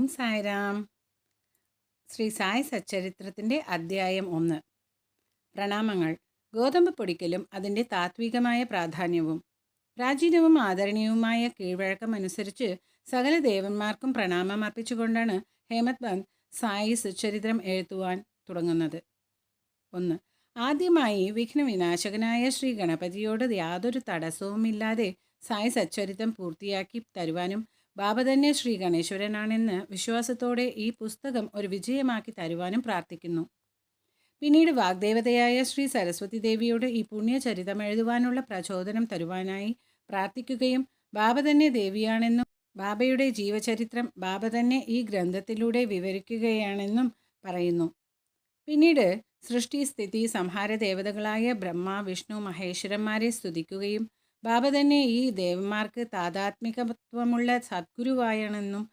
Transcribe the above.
ഓം സായിരാം. ശ്രീ സായി സച്ചരിത്രത്തിൻ്റെ അധ്യായം 1. പ്രണാമങ്ങൾ. ഗോതമ്പ് പൊടിക്കലും അതിൻ്റെ താത്വികമായ പ്രാധാന്യവും. പ്രാചീനവും ആദരണീയവുമായ കീഴ്വഴക്കമനുസരിച്ച് സകല ദേവന്മാർക്കും പ്രണാമം അർപ്പിച്ചുകൊണ്ടാണ് ഹേമത് പന്ത് സായി സച്ചരിത്രം എഴുതുവാൻ തുടങ്ങുന്നത്. 1. ആദ്യമായി വിഘ്നവിനാശകനായ ശ്രീ ഗണപതിയോട് യാതൊരു തടസ്സവുമില്ലാതെ സായി സച്ചരിത്രം പൂർത്തിയാക്കി തരുവാനും ബാബ തന്നെ ശ്രീ ഗണേശ്വരനാണെന്ന് വിശ്വാസത്തോടെ ഈ പുസ്തകം ഒരു വിജയമാക്കി തരുവാനും പ്രാർത്ഥിക്കുന്നു. പിന്നീട് വാഗ്ദേവതയായ ശ്രീ സരസ്വതി ദേവിയോട് ഈ പുണ്യചരിതം എഴുതുവാനുള്ള പ്രചോദനം തരുവാനായി പ്രാർത്ഥിക്കുകയും ബാബ തന്നെ ദേവിയാണെന്നും ബാബയുടെ ജീവചരിത്രം ബാബ തന്നെ ഈ ഗ്രന്ഥത്തിലൂടെ വിവരിക്കുകയാണെന്നും പറയുന്നു. പിന്നീട് സൃഷ്ടി സ്ഥിതി സംഹാര ദേവതകളായ ബ്രഹ്മ വിഷ്ണു മഹേശ്വരന്മാരെ സ്തുതിക്കുകയും ബാബ തന്നെ ഈ ദേവന്മാർക്ക് താതാത്മികത്വമുള്ള സദ്ഗുരുവായാണെന്നും